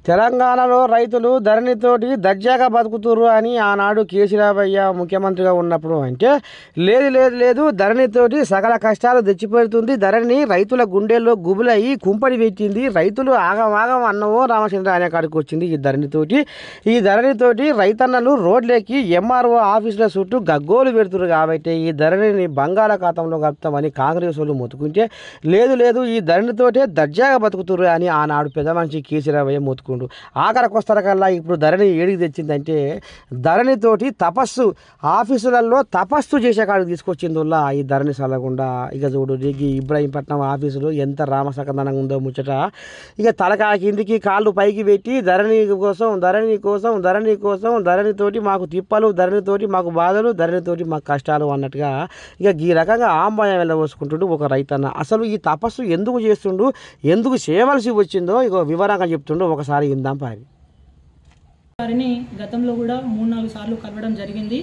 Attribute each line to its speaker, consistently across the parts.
Speaker 1: తెలంగాణలో రైతులు ధరణితోటి దర్జాగా బతుకుతుర్రు అని ఆనాడు కేసీరావయ్య ముఖ్యమంత్రిగా ఉన్నప్పుడు అంటే లేదు లేదు లేదు ధరణితోటి సకల కష్టాలు తెచ్చిపెడుతుంది, ధరణి రైతుల గుండెల్లో గుబులయ్యి కుంపడి పెట్టింది, రైతులు ఆగం అన్నవో రామచంద్ర అనే కాడికి వచ్చింది ఈ ధరణితోటి రైతన్నలు రోడ్లెక్కి ఎంఆర్ఓ ఆఫీసుల చుట్టూ గగ్గోలు పెడుతున్నారు. కాబట్టి ఈ ధరణిని బంగాళాఖాతంలో కలుపుతామని కాంగ్రెస్ వాళ్ళు మొత్తుకుంటే లేదు లేదు ఈ ధరణితోటే దర్జాగా బతుకుతుర్రు అని ఆనాడు పెద్ద మనిషి కేసీరావయ్య మొత్తుకుంటు ఆఖరికి వస్తారకల్లా ఇప్పుడు ధరణి ఏడికి తెచ్చిందంటే ధరణితోటి తపస్సు ఆఫీసులలో తపస్సు చేసే కాడికి తీసుకొచ్చిందిలా ఈ ధరణి సలగుండా. ఇక చూడు దిగి ఇబ్రాహీంపట్నం ఆఫీసులో ఎంత రామసకదనంగా ఉందో ముచ్చట. ఇక తలకా కిందికి కాళ్ళు పైకి పెట్టి ధరణి కోసం ధరణితోటి మాకు తిప్పలు, ధరణితోటి మాకు బాధలు, ధరణితోటి మాకు కష్టాలు అన్నట్టుగా ఇక ఈ రకంగా ఆంబాయం వెళ్ళబోసుకుంటుండు ఒక రైతన్న. అసలు ఈ తపస్సు ఎందుకు చేస్తుండు, ఎందుకు చేయవలసి వచ్చిందో ఇక వివరంగా చెప్తుండు, ఒకసారి ఇందాం పారి.
Speaker 2: వారిని గతంలో కూడా 3-4 సార్లు కలవడం జరిగింది.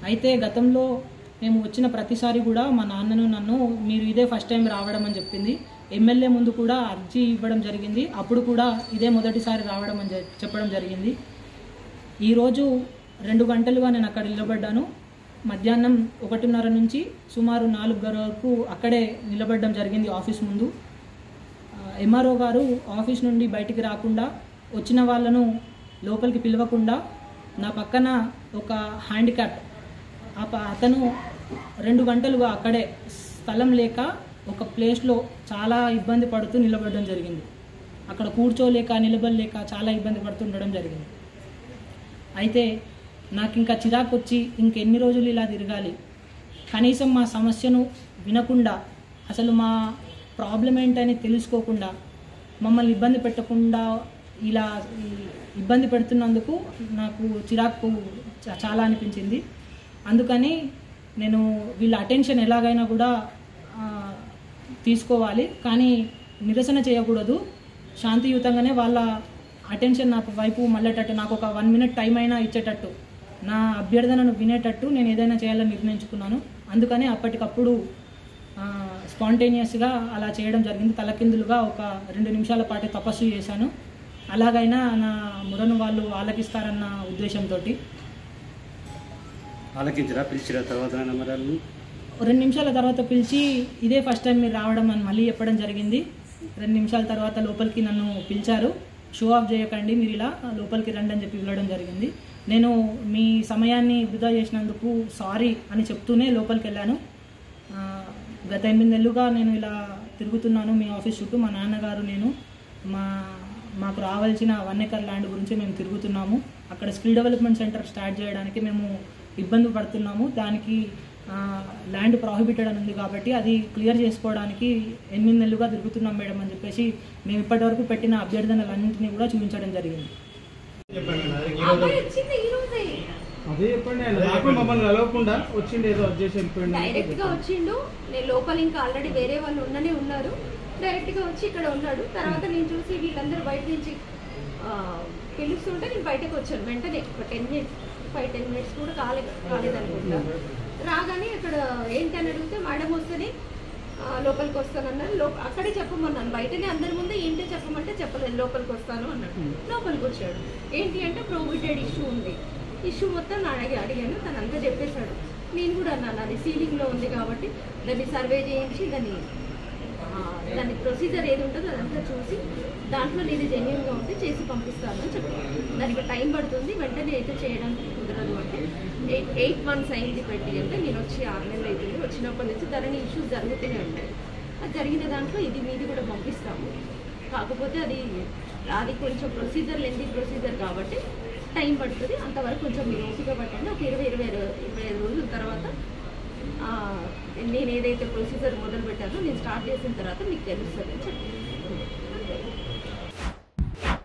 Speaker 2: అయితే గతంలో మేము వచ్చిన ప్రతిసారి కూడా మా నాన్నను నన్ను మీరు ఇదే ఫస్ట్ టైం రావడం అని చెప్పింది. ఎమ్మెల్యే ముందు కూడా అర్జీ ఇవ్వడం జరిగింది, అప్పుడు కూడా ఇదే మొదటిసారి రావడం అని చెప్పడం జరిగింది. ఈరోజు 2 గంటలుగా నేను అక్కడ నిలబడ్డాను. మధ్యాహ్నం 1:30 నుంచి సుమారు 4 వరకు అక్కడే నిలబడడం జరిగింది ఆఫీస్ ముందు. ఎంఆర్ఓ గారు ఆఫీస్ నుండి బయటికి రాకుండా, వచ్చిన వాళ్ళను లోపలికి పిలవకుండా, నా పక్కన ఒక హ్యాండిక్యాప్ అతను 2 గంటలుగా అక్కడే స్థలం లేక ఒక ప్లేస్లో చాలా ఇబ్బంది పడుతూ నిలబడడం జరిగింది. అక్కడ కూర్చోలేక నిలబడలేక చాలా ఇబ్బంది పడుతుండడం జరిగింది. అయితే నాకు ఇంకా చిరాకు వచ్చి ఇంకెన్ని రోజులు ఇలా తిరగాలి, కనీసం మా సమస్యను వినకుండా, అసలు మా ప్రాబ్లం ఏంటని తెలుసుకోకుండా, మమ్మల్ని ఇబ్బంది పెట్టకుండా ఇలా ఇబ్బంది పెడుతున్నందుకు నాకు చిరాకు చాలా అనిపించింది. అందుకని నేను వీళ్ళ అటెన్షన్ ఎలాగైనా కూడా తీసుకోవాలి, కానీ నిరసన చేయకూడదు, శాంతియుతంగానే వాళ్ళ అటెన్షన్ నా వైపు మళ్ళేటట్టు, నాకు ఒక 1 మినిట్ టైం అయినా ఇచ్చేటట్టు, నా అభ్యర్థనను వినేటట్టు నేను ఏదైనా చేయాలని నిర్ణయించుకున్నాను. అందుకని అప్పటికప్పుడు స్పాంటేనియస్గా అలా చేయడం జరిగింది. తలకిందులుగా ఒక 2 నిమిషాల పాటు తపస్సు చేశాను. అలాగైనా నా మురను వాళ్ళు ఆలకిస్తారన్న ఉద్దేశంతో.
Speaker 3: ఆలకించరా పిలిచిరా తర్వాత
Speaker 2: 2 నిమిషాల తర్వాత పిలిచి ఇదే ఫస్ట్ టైం మీరు రావడం అని మళ్ళీ చెప్పడం జరిగింది. 2 నిమిషాల తర్వాత లోపలికి నన్ను పిలిచారు. షో ఆఫ్ చేయకండి, మీరు ఇలా లోపలికి రండి అని చెప్పి వెళ్ళడం జరిగింది. నేను మీ సమయాన్ని వృధా చేసినందుకు సారీ అని చెప్తూనే లోపలికి వెళ్ళాను. గత 8 నెలలుగా నేను ఇలా తిరుగుతున్నాను మీ ఆఫీస్ చుట్టూ. మా నాన్నగారు నేను మాకు రావాల్సిన 1 ఎకర్ ల్యాండ్ గురించి మేము తిరుగుతున్నాము. అక్కడ స్కిల్ డెవలప్మెంట్ సెంటర్ స్టార్ట్ చేయడానికి మేము ఇబ్బంది పడుతున్నాము. దానికి ల్యాండ్ ప్రాహిబిటెడ్ అని ఉంది కాబట్టి అది క్లియర్ చేసుకోవడానికి 8 నెలలుగా తిరుగుతున్నాం మేడం అని చెప్పేసి మేము ఇప్పటివరకు పెట్టిన అభ్యర్థనలన్నింటినీ కూడా చూపించడం జరిగింది.
Speaker 4: డైరెక్ట్ గా వచ్చిండు. నేను లోపల ఇంకా ఆల్రెడీ వేరే వాళ్ళు ఉన్నారు. డైరెక్ట్ గా వచ్చి ఇక్కడ ఉన్నాడు. తర్వాత నేను చూసి వీళ్ళందరూ బయట నుంచి పిలుస్తుంటే నేను బయటకు వచ్చాను. వెంటనే ఒక 5-10 మినిట్స్ కూడా కాలేదనుకుంటా. రాగానే అక్కడ ఏంటని అడిగితే మేడం వస్తేనే లోపలికి వస్తానన్నారు. అక్కడే చెప్పమన్నాను, బయటనే అందరి ముందే ఏంటో చెప్పమంటే చెప్పలేదు, లోపలికి వస్తాను అన్నాడు. లోపలికి వచ్చాడు. ఏంటి అంటే ప్రోహిబిటెడ్ ఇష్యూ ఉంది, ఇష్యూ మొత్తం అడిగాను, తను అంతా చెప్పేశాడు. నేను కూడా అన్నాను అది సీలింగ్లో ఉంది కాబట్టి దాన్ని సర్వే చేయించి దాని ప్రొసీజర్ ఏది ఉంటుందో అదంతా చూసి దాంట్లో నేను జెన్యూన్గా ఉంటే చేసి పంపిస్తాను అని చెప్పాను. దానికి టైం పడుతుంది, వెంటనే అయితే చేయడానికి కుదరదు అంటే 8 months అయింది పెట్టి అంటే నేను వచ్చి 6 నెలలు అవుతుంది. వచ్చినప్పటి నుంచి ధరణి ఇష్యూస్ జరుగుతూనే ఉంటాయి. అది జరిగిన దాంట్లో ఇది మీది కూడా పంపిస్తాము. కాకపోతే అది కొంచెం లెంతీ ప్రొసీజర్ కాబట్టి టైం పడుతుంది. అంతవరకు కొంచెం మీరు ఓపిక పట్టండి. ఒక 20-25 రోజుల తర్వాత నేను ఏదైతే ప్రొసీజర్ మొదలు పెట్టానో నేను స్టార్ట్ చేసిన తర్వాత మీకు తెలుస్తుంది అని చెప్పి